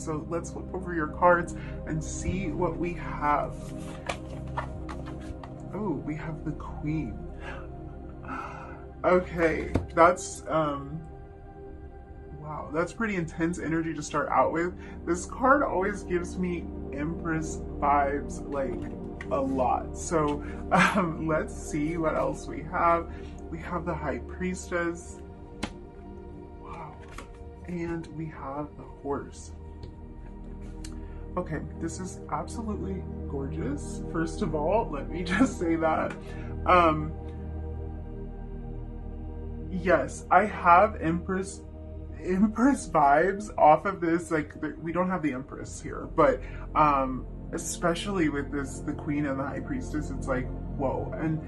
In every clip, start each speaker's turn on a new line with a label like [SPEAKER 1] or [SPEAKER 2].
[SPEAKER 1] So let's flip over your cards and see what we have. Oh, we have the Queen. Okay, that's wow, that's pretty intense energy to start out with. This card always gives me Empress vibes, like a lot. So let's see what else we have. We have the High Priestess. Wow. And we have the Horse. Okay, this is absolutely gorgeous. First of all, let me just say that. Yes, I have Empress vibes off of this. Like, we don't have the Empress here, but especially with the Queen and the High Priestess, it's like, whoa. And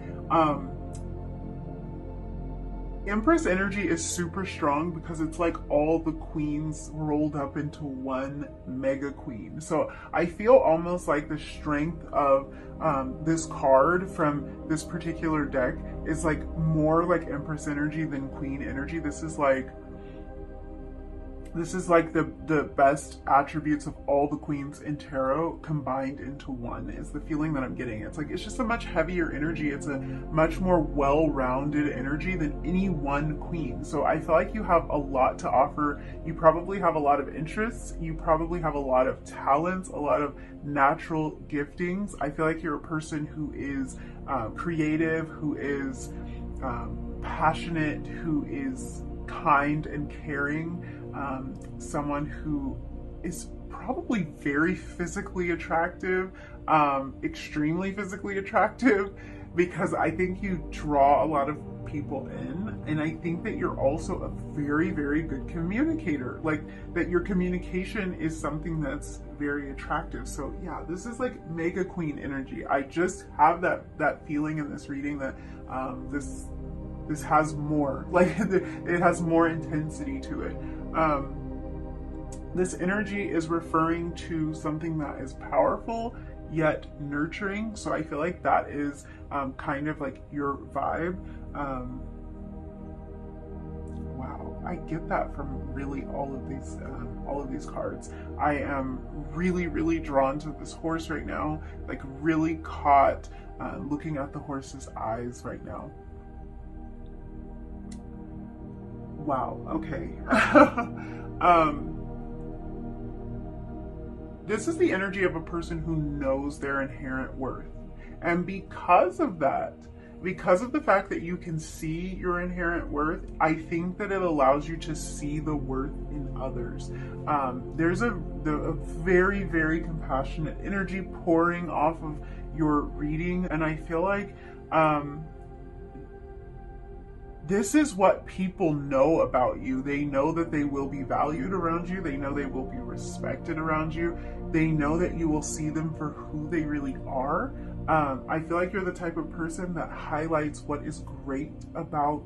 [SPEAKER 1] Empress energy is super strong because it's like all the queens rolled up into one mega queen. So I feel almost like the strength of this card from this particular deck is like more like Empress energy than Queen energy. This is like the best attributes of all the queens in tarot combined into one, is the feeling that I'm getting. It's like, it's just a much heavier energy. It's a much more well-rounded energy than any one queen. So I feel like you have a lot to offer. You probably have a lot of interests. You probably have a lot of talents, a lot of natural giftings. I feel like you're a person who is creative, who is passionate, who is kind and caring. Someone who is probably very physically attractive, extremely physically attractive, because I think you draw a lot of people in, and I think that you're also a very, very good communicator. Like, that your communication is something that's very attractive. So yeah, this is like mega queen energy. I just have that feeling in this reading that this has more, like it has more intensity to it. This energy is referring to something that is powerful yet nurturing. So I feel like that is kind of like your vibe. Wow, I get that from really all of these cards. I am really, really drawn to this horse right now, like really caught looking at the horse's eyes right now. Wow, okay. This is the energy of a person who knows their inherent worth. And because of that, because of the fact that you can see your inherent worth, I think that it allows you to see the worth in others. There's a very, very compassionate energy pouring off of your reading, and I feel like this is what people know about you. They know that they will be valued around you. They know they will be respected around you. They know that you will see them for who they really are. I feel like you're the type of person that highlights what is great about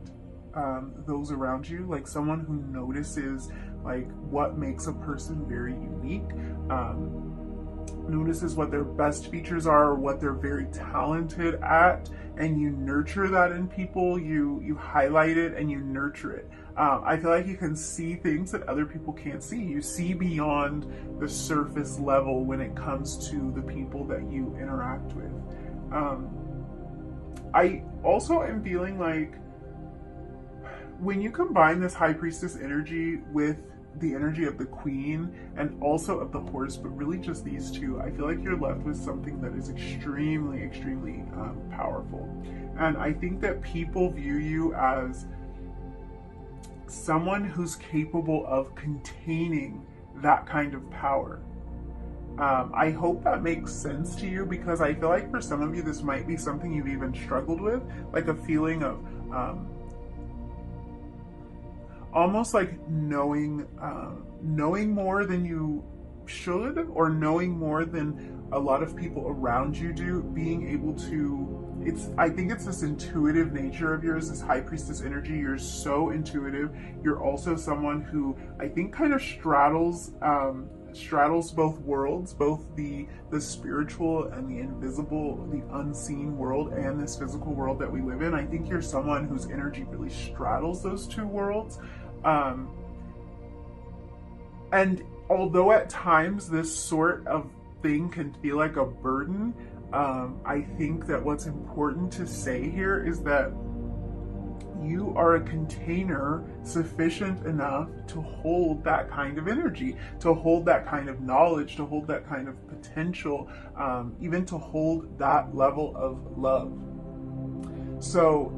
[SPEAKER 1] those around you, like someone who notices like what makes a person very unique, notices what their best features are, or what they're very talented at, and you nurture that in people. You highlight it and you nurture it. I feel like you can see things that other people can't see. You see beyond the surface level when it comes to the people that you interact with. I also am feeling like when you combine this High Priestess energy with the energy of the Queen and also of the Horse, but really just these two, I feel like you're left with something that is extremely, extremely powerful. And I think that people view you as someone who's capable of containing that kind of power. I hope that makes sense to you, because I feel like for some of you this might be something you've even struggled with, like a feeling of almost like knowing more than you should, or knowing more than a lot of people around you do, being able to, I think it's this intuitive nature of yours, this High Priestess energy. You're so intuitive. You're also someone who I think kind of straddles both worlds, both the spiritual and the invisible, the unseen world, and this physical world that we live in. I think you're someone whose energy really straddles those two worlds. And although at times this sort of thing can feel like a burden, I think that what's important to say here is that you are a container sufficient enough to hold that kind of energy, to hold that kind of knowledge, to hold that kind of potential, even to hold that level of love. So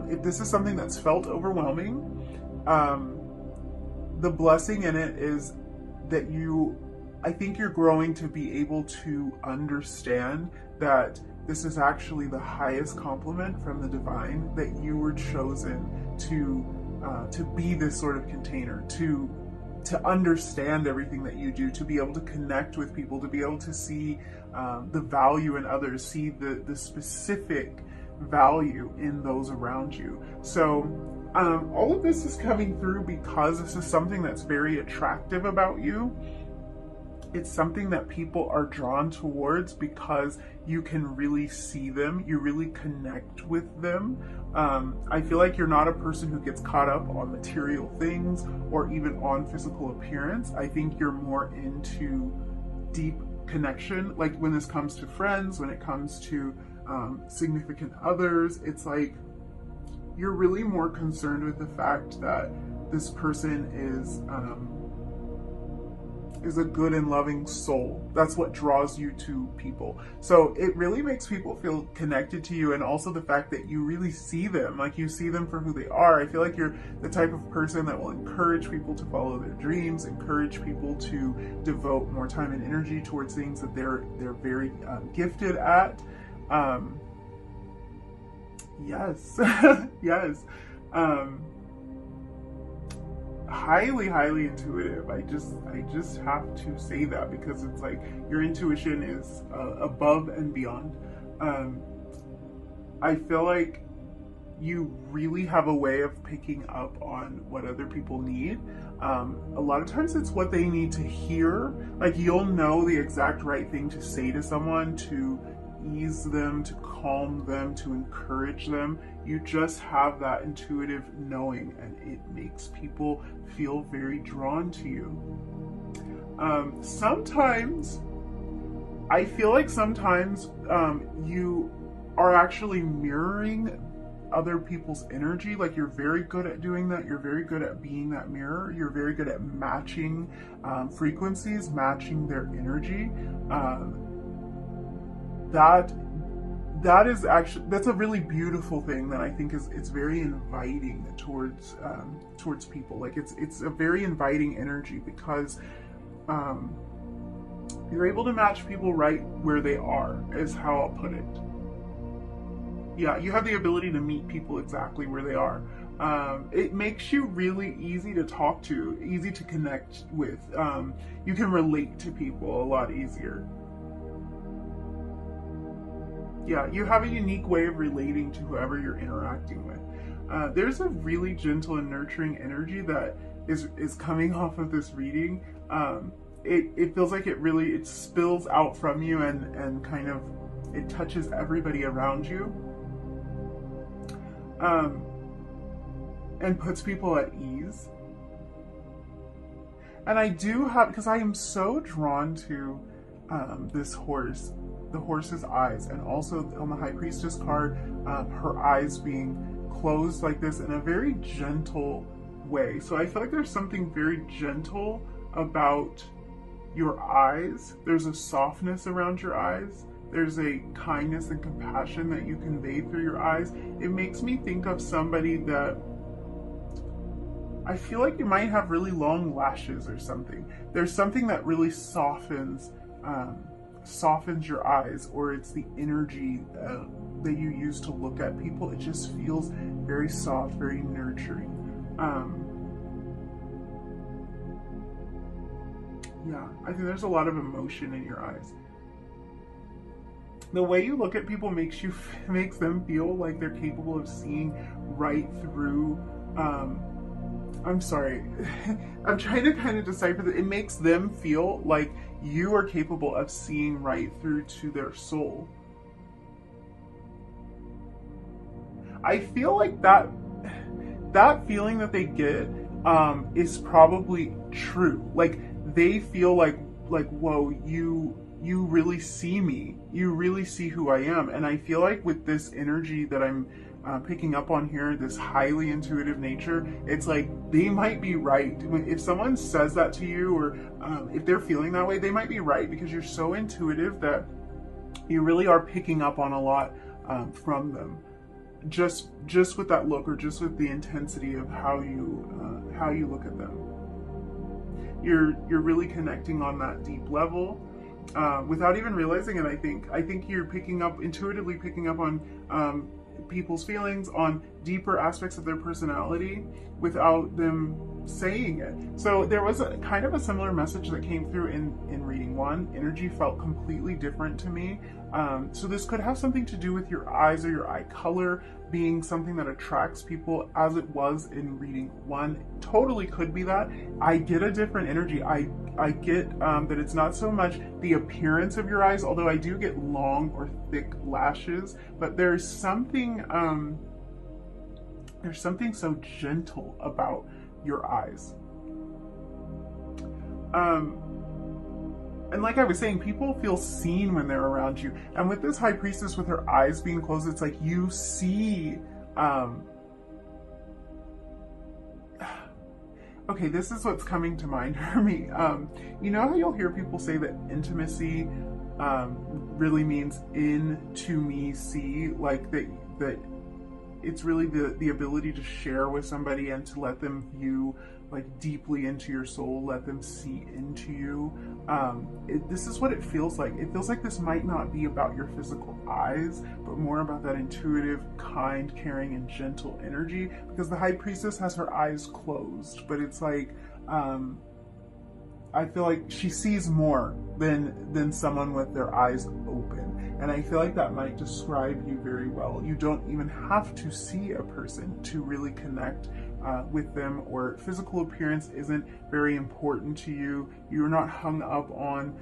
[SPEAKER 1] if this is something that's felt overwhelming, the blessing in it is that I think you're growing to be able to understand that this is actually the highest compliment from the divine, that you were chosen to be this sort of container, to understand everything that you do, to be able to connect with people, to be able to see the value in others, see the specific value in those around you. So all of this is coming through because this is something that's very attractive about you. It's something that people are drawn towards because you can really see them, you really connect with them. I feel like you're not a person who gets caught up on material things or even on physical appearance. I think you're more into deep connection. Like when this comes to friends, when it comes to significant others, it's like you're really more concerned with the fact that this person is a good and loving soul. That's what draws you to people. So it really makes people feel connected to you, and also the fact that you really see them, like you see them for who they are. I feel like you're the type of person that will encourage people to follow their dreams, encourage people to devote more time and energy towards things that they're very gifted at. Yes, yes. Highly intuitive. I just have to say that because it's like your intuition is above and beyond. I feel like you really have a way of picking up on what other people need. A lot of times it's what they need to hear. Like you'll know the exact right thing to say to someone to ease them, to calm them, to encourage them. You just have that intuitive knowing, and it makes people feel very drawn to you. Sometimes I feel like you are actually mirroring other people's energy. Like you're very good at doing that. You're very good at being that mirror. You're very good at matching frequencies, matching their energy. That's a really beautiful thing that I think it's very inviting towards people. Like it's a very inviting energy because you're able to match people right where they are, is how I'll put it. Yeah, you have the ability to meet people exactly where they are. It makes you really easy to talk to, easy to connect with. You can relate to people a lot easier. Yeah, you have a unique way of relating to whoever you're interacting with. There's a really gentle and nurturing energy that is coming off of this reading. It feels like it spills out from you and kind of it touches everybody around you. And puts people at ease. And I do have, because I am so drawn to this horse, the horse's eyes, and also on the High Priestess card, her eyes being closed like this in a very gentle way. So I feel like there's something very gentle about your eyes. There's a softness around your eyes. There's a kindness and compassion that you convey through your eyes. It makes me think of somebody that I feel like you might have really long lashes or something. There's something that really softens your eyes, or it's the energy that you use to look at people. It just feels very soft, very nurturing. Yeah, I think there's a lot of emotion in your eyes. The way you look at people makes them feel like they're capable of seeing right through. I'm sorry, I'm trying to kind of decipher that. It makes them feel like you are capable of seeing right through to their soul. I feel like that feeling that they get is probably true. Like they feel like whoa, you really see me, you really see who I am. And I feel like with this energy that I'm picking up on here, this highly intuitive nature, it's like they might be right. If someone says that to you, or if they're feeling that way, they might be right, because you're so intuitive that you really are picking up on a lot from them, just with that look, or just with the intensity of how you look at them. You're really connecting on that deep level without even realizing it. I think you're intuitively picking up on people's feelings, on deeper aspects of their personality without them saying it. So there was a kind of a similar message that came through in reading one. Energy felt completely different to me. So this could have something to do with your eyes, or your eye color being something that attracts people, as it was in reading one. Totally could be that. I get a different energy. I get that it's not so much the appearance of your eyes, although I do get long or thick lashes, but there's something so gentle about your eyes. And like I was saying, people feel seen when they're around you. And with this High Priestess with her eyes being closed, it's like you see... Okay, this is what's coming to mind for me. You know how you'll hear people say that intimacy really means in to me see, like that it's really the ability to share with somebody and to let them view like deeply into your soul, let them see into you. This is what it feels like. It feels like this might not be about your physical eyes, but more about that intuitive, kind, caring, and gentle energy, because the High Priestess has her eyes closed, but it's like, I feel like she sees more than someone with their eyes open. And I feel like that might describe you very well. You don't even have to see a person to really connect with them, or physical appearance isn't very important to you. You're not hung up on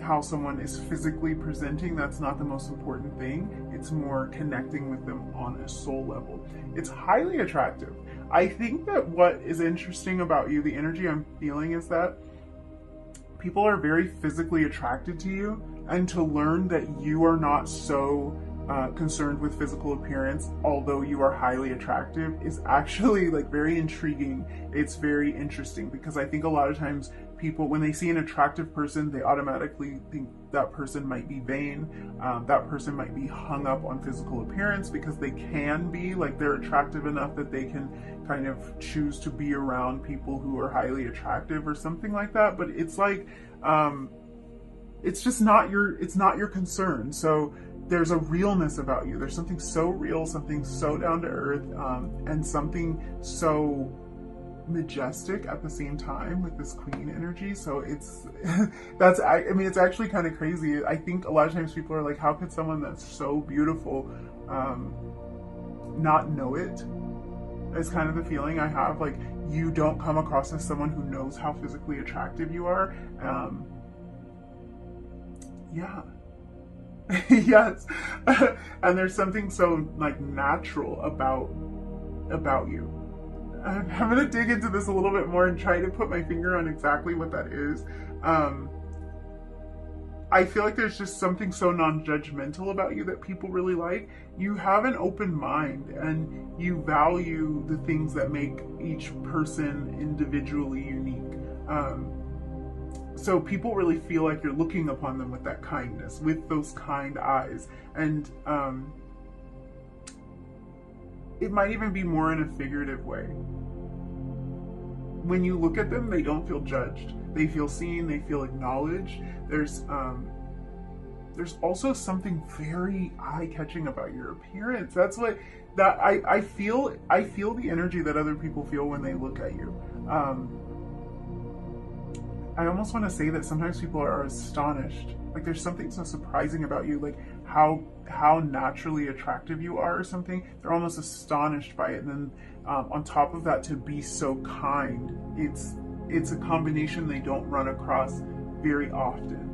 [SPEAKER 1] how someone is physically presenting. That's not the most important thing. It's more connecting with them on a soul level. It's highly attractive. I think that what is interesting about you, the energy I'm feeling, is that people are very physically attracted to you, and to learn that you are not so concerned with physical appearance, although you are highly attractive, is actually like very intriguing. It's very interesting, because I think a lot of times people, when they see an attractive person, they automatically think that person might be vain, that person might be hung up on physical appearance, because they can be, like, they're attractive enough that they can kind of choose to be around people who are highly attractive or something like that. But it's like, it's just not your concern. So there's a realness about you. There's something so real, something so down to earth, and something so majestic at the same time with this Queen energy. So it's it's actually kind of crazy. I think a lot of times people are like, how could someone that's so beautiful not know it? It's kind of the feeling I have. Like, you don't come across as someone who knows how physically attractive you are. Yeah. Yes. And there's something so like natural about you. I'm gonna dig into this a little bit more and try to put my finger on exactly what that is. I feel like there's just something so non-judgmental about you that people really like. You have an open mind, and you value the things that make each person individually unique. So people really feel like you're looking upon them with that kindness, with those kind eyes. And it might even be more in a figurative way. When you look at them, they don't feel judged. They feel seen, they feel acknowledged. There's also something very eye-catching about your appearance. That's what I feel the energy that other people feel when they look at you. I almost want to say that sometimes people are astonished. Like, there's something so surprising about you, like how naturally attractive you are or something. They're almost astonished by it. And then on top of that, to be so kind, it's a combination they don't run across very often.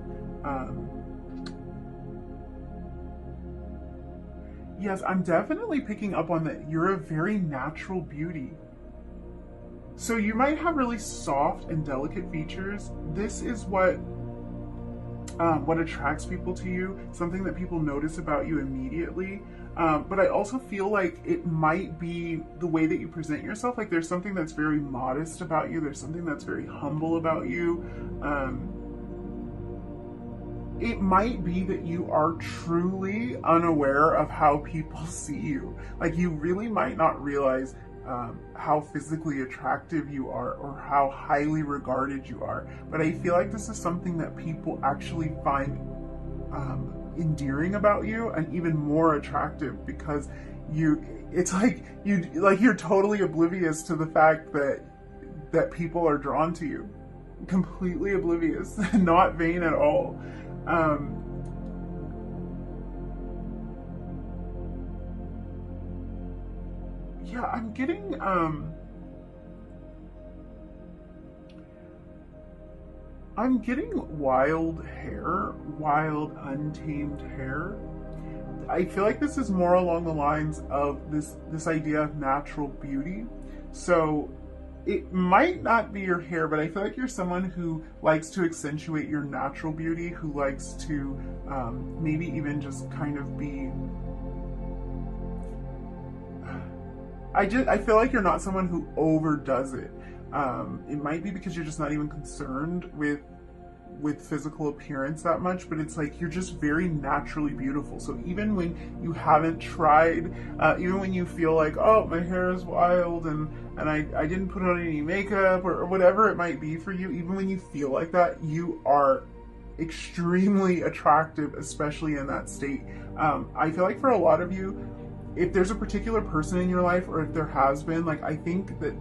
[SPEAKER 1] Yes, I'm definitely picking up on that. You're a very natural beauty. So you might have really soft and delicate features, this is what attracts people to you, something that people notice about you immediately. But I also feel like it might be the way that you present yourself. Like there's something that's very modest about you. There's something that's very humble about you. It might be that you are truly unaware of how people see you. Like you really might not realize how physically attractive you are or how highly regarded you are. But I feel like this is something that people actually find endearing about you and even more attractive, because it's like you're totally oblivious to the fact that people are drawn to you. Completely oblivious, not vain at all. Yeah, I'm getting wild hair, wild untamed hair. I feel like this is more along the lines of this idea of natural beauty. So it might not be your hair, but I feel like you're someone who likes to accentuate your natural beauty, who likes to maybe even just kind of be... I feel like you're not someone who overdoes it. It might be because you're just not even concerned with physical appearance that much, but it's like you're just very naturally beautiful. So even when you haven't tried, even when you feel like, oh, my hair is wild and I didn't put on any makeup or whatever it might be for you, even when you feel like that, you are extremely attractive, especially in that state. I feel like for a lot of you, if there's a particular person in your life, or if there has been, like, I think that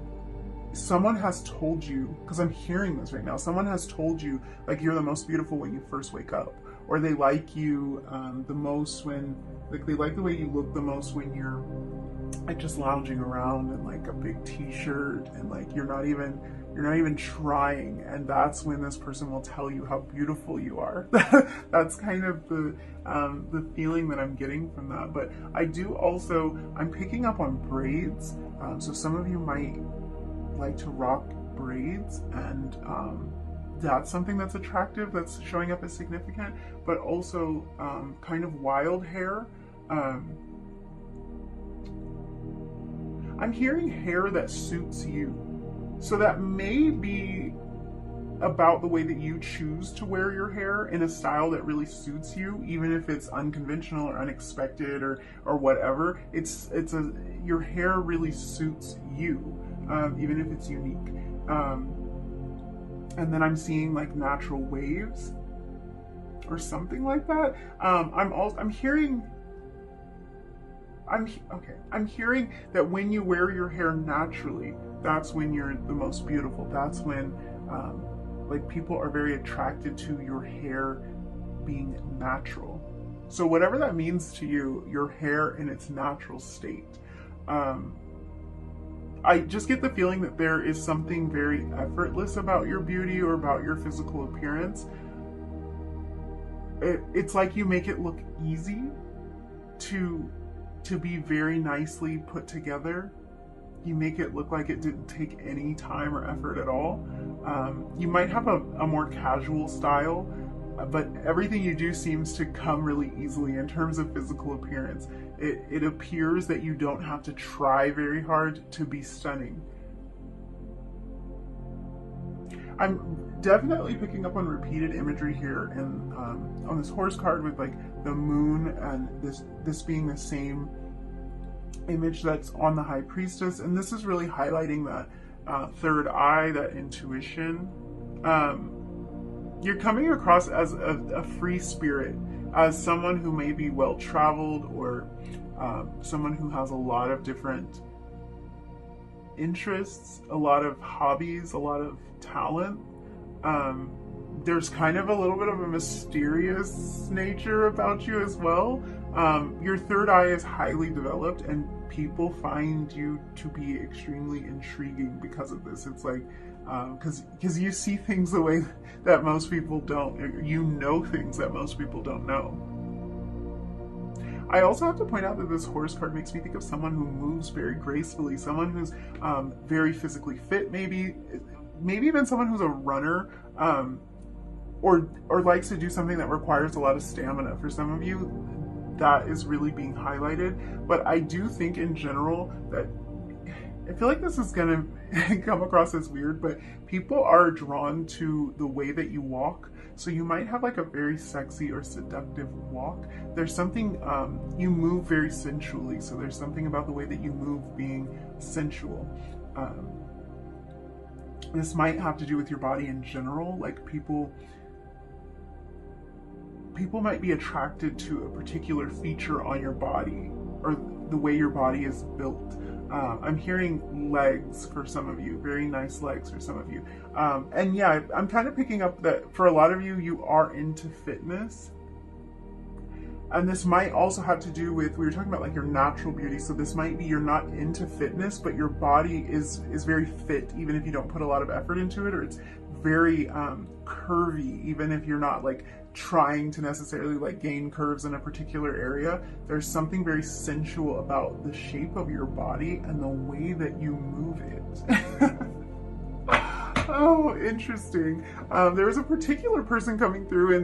[SPEAKER 1] someone has told you, because I'm hearing this right now, someone has told you, like, you're the most beautiful when you first wake up, or they like you the most when, like, they like the way you look the most when you're, like, just lounging around in, like, a big t-shirt, and, like, you're not even trying, and that's when this person will tell you how beautiful you are. That's kind of the feeling that I'm getting from that. But I do also, I'm picking up on braids, so some of you might like to rock braids, and that's something that's attractive, that's showing up as significant. But also kind of wild hair. I'm hearing hair that suits you. So that may be about the way that you choose to wear your hair in a style that really suits you, even if it's unconventional or unexpected or whatever. Your hair really suits you, even if it's unique. And then I'm seeing like natural waves or something like that. I'm hearing that when you wear your hair naturally, that's when you're the most beautiful. That's when like people are very attracted to your hair being natural. So whatever that means to you, your hair in its natural state. I just get the feeling that there is something very effortless about your beauty or about your physical appearance. It's like you make it look easy to be very nicely put together. You make it look like it didn't take any time or effort at all. You might have a more casual style, but everything you do seems to come really easily in terms of physical appearance. It appears that you don't have to try very hard to be stunning. I'm definitely picking up on repeated imagery here and on this horse card with like the moon and this being the same image that's on the High Priestess, and this is really highlighting that third eye, that intuition. You're coming across as a free spirit, as someone who may be well-traveled, or someone who has a lot of different interests, a lot of hobbies, a lot of talent. There's kind of a little bit of a mysterious nature about you as well. Your third eye is highly developed, and people find you to be extremely intriguing because of this. It's like, because you see things the way that most people don't. You know things that most people don't know. I also have to point out that this horse card makes me think of someone who moves very gracefully, someone who's very physically fit, maybe maybe even someone who's a runner, or likes to do something that requires a lot of stamina. For some of you, that is really being highlighted. But I do think in general that, I feel like this is gonna come across as weird, but people are drawn to the way that you walk. So you might have like a very sexy or seductive walk. There's something, you move very sensually. So there's something about the way that you move being sensual. This might have to do with your body in general. Like people might be attracted to a particular feature on your body or the way your body is built. I'm hearing legs for some of you, very nice legs for some of you. And yeah, I'm kind of picking up that for a lot of you, you are into fitness. And this might also have to do with, we were talking about like your natural beauty. So this might be you're not into fitness, but your body is very fit, even if you don't put a lot of effort into it, or it's very curvy, even if you're not like trying to necessarily like gain curves in a particular area. There's something very sensual about the shape of your body and the way that you move it. Oh, interesting. There was a particular person coming through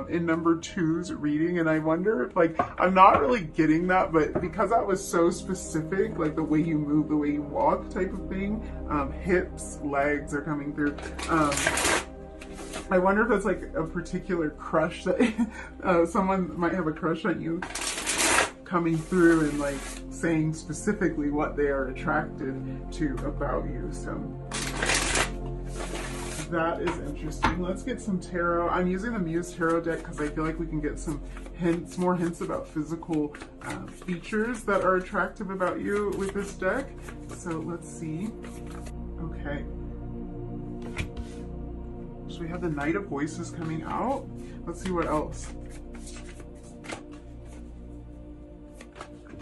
[SPEAKER 1] in number 2's reading, and I wonder if, like, I'm not really getting that, but because that was so specific, like the way you move, the way you walk type of thing, hips, legs are coming through. I wonder if that's like a particular crush that someone might have a crush on you coming through and like saying specifically what they are attracted to about you. So that is interesting. Let's get some tarot. I'm using the Muse Tarot deck because I feel like we can get some hints, more hints about physical features that are attractive about you with this deck. So let's see. Okay. So we have the Knight of Voices coming out. Let's see what else.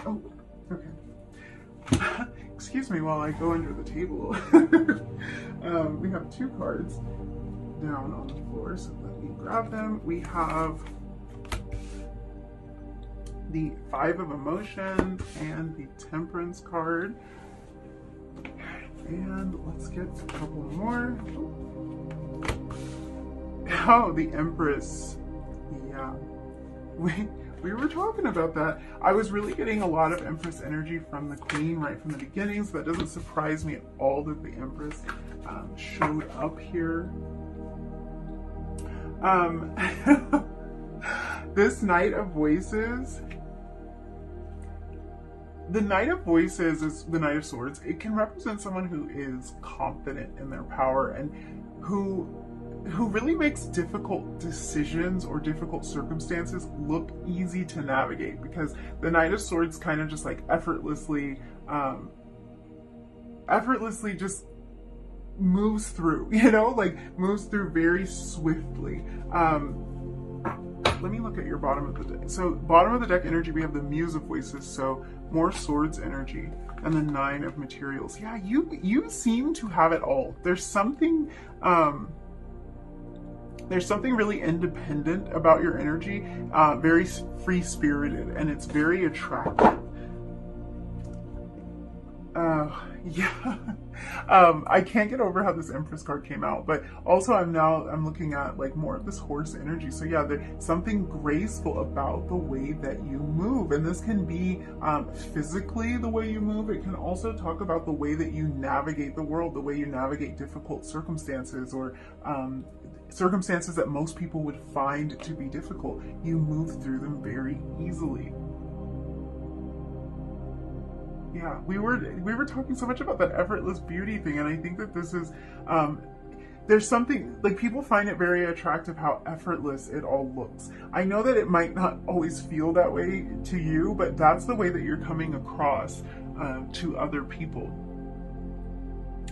[SPEAKER 1] Oh, okay. Excuse me while I go under the table. We have 2 cards down on the floor, so let me grab them. We have the 5 of Emotions and the Temperance card. And let's get a couple more. Oh, the Empress. Yeah. We were talking about that. I was really getting a lot of Empress energy from the Queen right from the beginning, so that doesn't surprise me at all that the Empress showed up here. This Knight of Voices. The Knight of Voices is the Knight of Swords. It can represent someone who is confident in their power and who really makes difficult decisions or difficult circumstances look easy to navigate, because the Knight of Swords kind of just like effortlessly just moves through, you know, like moves through very swiftly. Let me look at your bottom of the deck. So bottom of the deck energy, we have the Muse of Voices, so more swords energy, and the 9 of Materials. Yeah, you seem to have it all. There's something really independent about your energy, very free-spirited, and it's very attractive. Yeah. I can't get over how this Empress card came out, but also I'm looking at like more of this horse energy. So yeah, there's something graceful about the way that you move, and this can be physically the way you move. It can also talk about the way that you navigate the world, the way you navigate difficult circumstances, or circumstances that most people would find to be difficult. You move through them very easily. Yeah, we were talking so much about that effortless beauty thing, and I think that this is there's something like people find it very attractive how effortless it all looks. I know that it might not always feel that way to you, but that's the way that you're coming across to other people.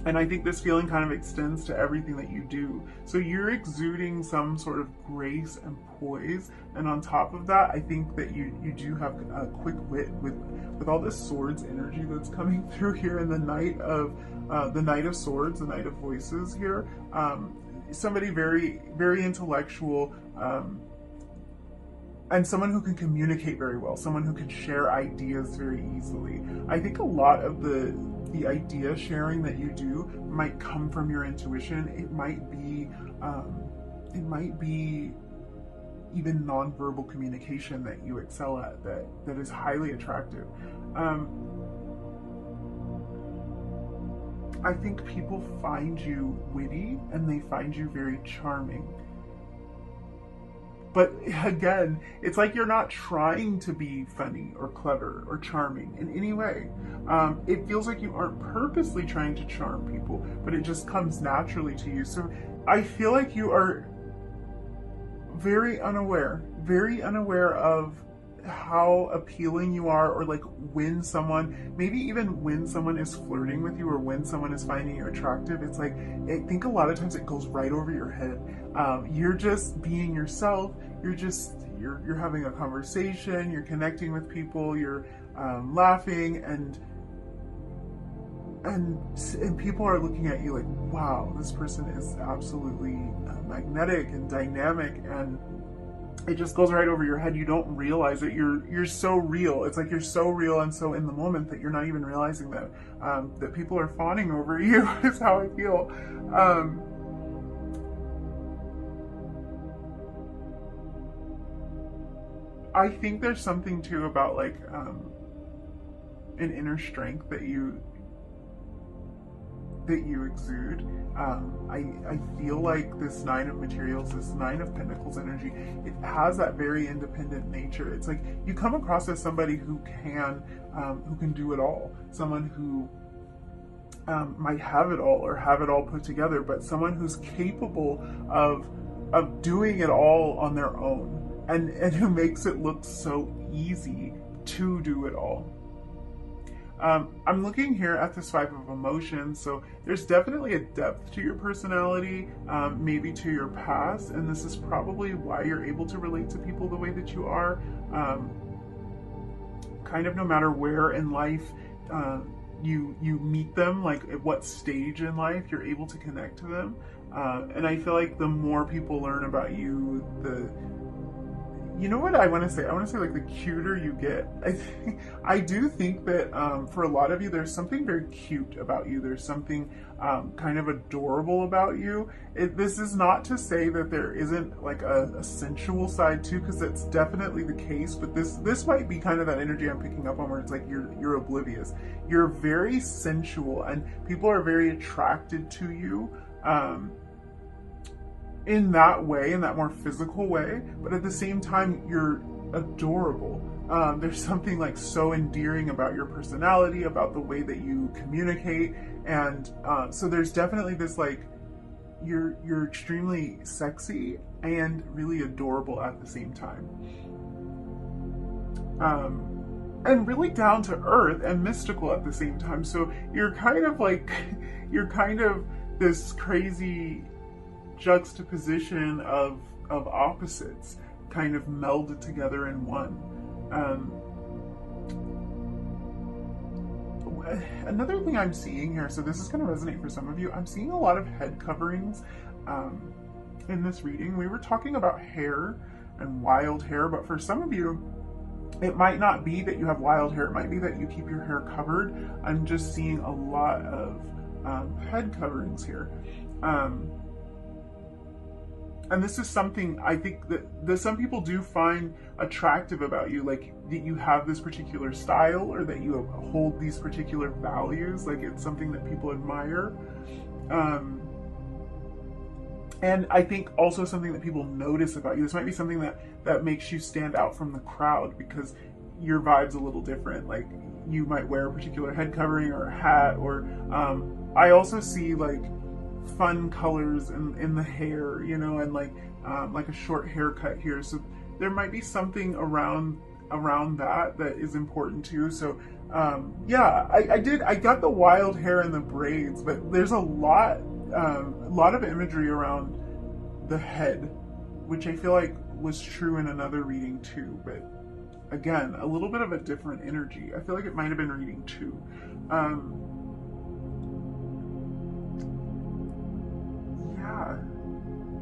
[SPEAKER 1] And I think this feeling kind of extends to everything that you do. So you're exuding some sort of grace and poise. And on top of that, I think that you do have a quick wit with all this swords energy that's coming through here, and the Knight of Swords, the Knight of Voices here. Somebody very, very intellectual, and someone who can communicate very well, someone who can share ideas very easily. I think a lot of the the idea sharing that you do might come from your intuition. It might be even nonverbal communication that you excel at, that is highly attractive. I think people find you witty and they find you very charming. But again, it's like you're not trying to be funny or clever or charming in any way. It feels like you aren't purposely trying to charm people, but it just comes naturally to you. So I feel like you are very unaware of how appealing you are, or like when someone, maybe even when someone is flirting with you or when someone is finding you attractive. It's like, I think a lot of times it goes right over your head. You're just being yourself. You're having a conversation, you're connecting with people, you're laughing, and people are looking at you like, wow, this person is absolutely magnetic and dynamic, and it just goes right over your head. You don't realize it. You're so real. It's like you're so real and so in the moment that you're not even realizing that that people are fawning over you is how I feel. I think there's something too about like an inner strength that you exude. I feel like this Nine of Materials, this Nine of Pentacles energy, it has that very independent nature. It's like you come across as somebody who can do it all, someone who might have it all or have it all put together, but someone who's capable of doing it all on their own, and who makes it look so easy to do it all. I'm looking here at this Five of Emotions, so there's definitely a depth to your personality, maybe to your past, and this is probably why you're able to relate to people the way that you are. Kind of no matter where in life you meet them, like at what stage in life, you're able to connect to them. And I feel like the more people learn about you, you know what I want to say? I want to say like the cuter you get. I do think that for a lot of you, there's something very cute about you. There's something kind of adorable about you. This is not to say that there isn't like a sensual side too, because that's definitely the case. But this might be kind of that energy I'm picking up on, where it's like you're oblivious. You're very sensual, and people are very attracted to you. In that way, in that more physical way, but at the same time, you're adorable. There's something like so endearing about your personality, about the way that you communicate, and so there's definitely this like, you're extremely sexy and really adorable at the same time. And really down to earth and mystical at the same time. So you're kind of like, this crazy juxtaposition of opposites kind of melded together in one. Another thing I'm seeing here, so this is going to resonate for some of you, I'm seeing a lot of head coverings in this reading. We were talking about hair and wild hair, but for some of you, it might not be that you have wild hair. It might be that you keep your hair covered. I'm just seeing a lot of head coverings here. And this is something I think that some people do find attractive about you, like that you have this particular style, or that you hold these particular values, like it's something that people admire. And I think also something that people notice about you. This might be something that makes you stand out from the crowd, because your vibe's a little different. Like you might wear a particular head covering or a hat, or I also see like fun colors in the hair, you know, and like a short haircut here. So there might be something around that is important too. So yeah, I got the wild hair and the braids, but there's a lot of imagery around the head, which I feel like was true in another reading too, but again, a little bit of a different energy. I feel like it might have been reading 2. Yeah,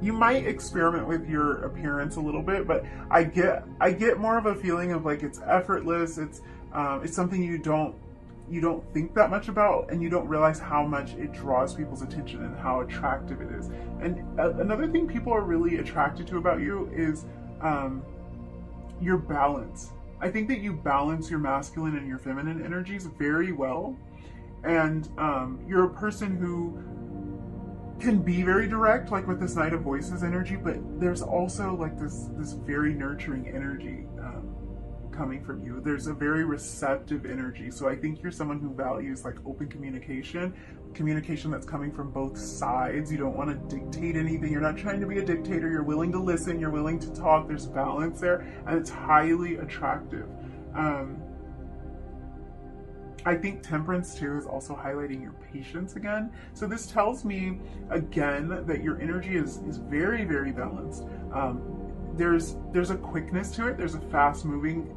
[SPEAKER 1] you might experiment with your appearance a little bit, but I get more of a feeling of like it's effortless. It's something you don't you don't think that much about, and you don't realize how much it draws people's attention and how attractive it is. And another thing people are really attracted to about you is your balance. I think that you balance your masculine and your feminine energies very well. And you're a person who can be very direct, like with this Knight of Voices energy, but there's also like this very nurturing energy coming from you. There's a very receptive energy. So I think you're someone who values like open communication that's coming from both sides. You don't want to dictate anything. You're not trying to be a dictator. You're willing to listen. You're willing to talk. There's balance there, and it's highly attractive. I think Temperance too is also highlighting your patience again. So this tells me again that your energy is very, very balanced. There's a quickness to it. There's a fast moving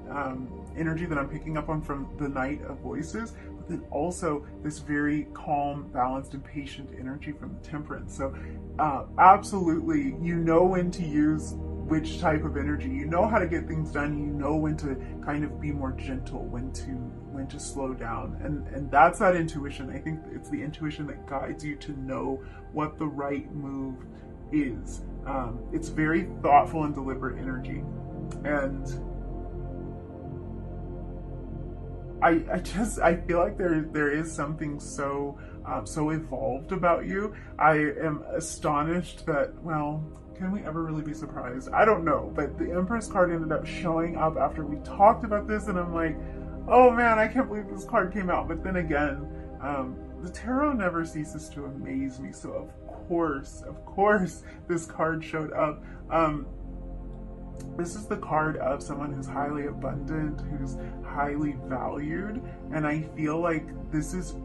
[SPEAKER 1] energy that I'm picking up on from the Knight of Voices, but then also this very calm, balanced, and patient energy from the Temperance. So absolutely, you know when to use which type of energy. You know how to get things done. You know when to kind of be more gentle, when to slow down, and that's that intuition. I think it's the intuition that guides you to know what the right move is. It's very thoughtful and deliberate energy, and I feel like there is something so evolved about you. I am astonished that, well, can we ever really be surprised? I don't know, but the Empress card ended up showing up after we talked about this, and I'm like, oh man, I can't believe this card came out. But then again, the tarot never ceases to amaze me, so of course this card showed up. This is the card of someone who's highly abundant, who's highly valued, and I feel like this is,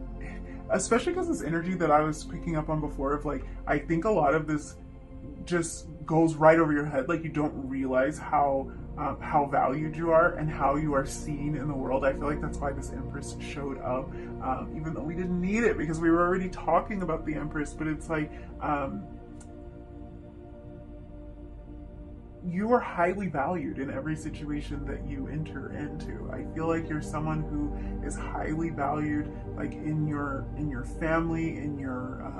[SPEAKER 1] especially because this energy that I was picking up on before of like, I think a lot of this just goes right over your head. Like you don't realize how valued you are and how you are seen in the world. I feel like that's why this Empress showed up, even though we didn't need it because we were already talking about the Empress. But it's like, you are highly valued in every situation that you enter into. I feel like you're someone who is highly valued, like in your family, in your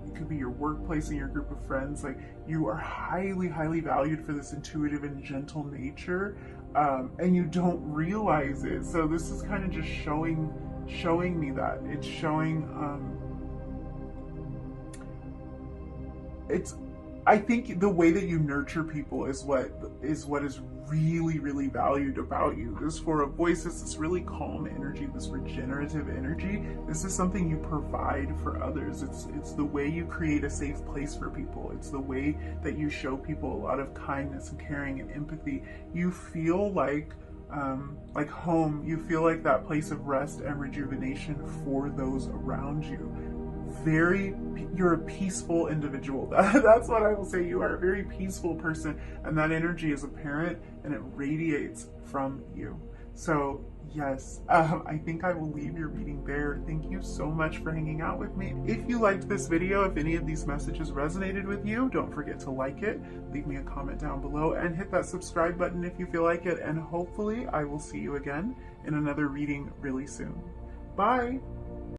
[SPEAKER 1] it could be your workplace, and your group of friends. Like you are highly valued for this intuitive and gentle nature, and you don't realize it. So this is kind of just showing me that it's showing. I think the way that you nurture people is what is really valued about you. This Four of Voices, this really calm energy, this regenerative energy, this is something you provide for others. It's the way you create a safe place for people. It's the way that you show people a lot of kindness and caring and empathy. You feel like home. You feel like that place of rest and rejuvenation for those around you. You're a peaceful individual. That's what I will say. You are a very peaceful person, and that energy is apparent and it radiates from you. So yes, I think I will leave your reading there. Thank you so much for hanging out with me. If you liked this video, if any of these messages resonated with you, don't forget to like it, leave me a comment down below, and hit that subscribe button if you feel like it. And hopefully I will see you again in another reading really soon. Bye.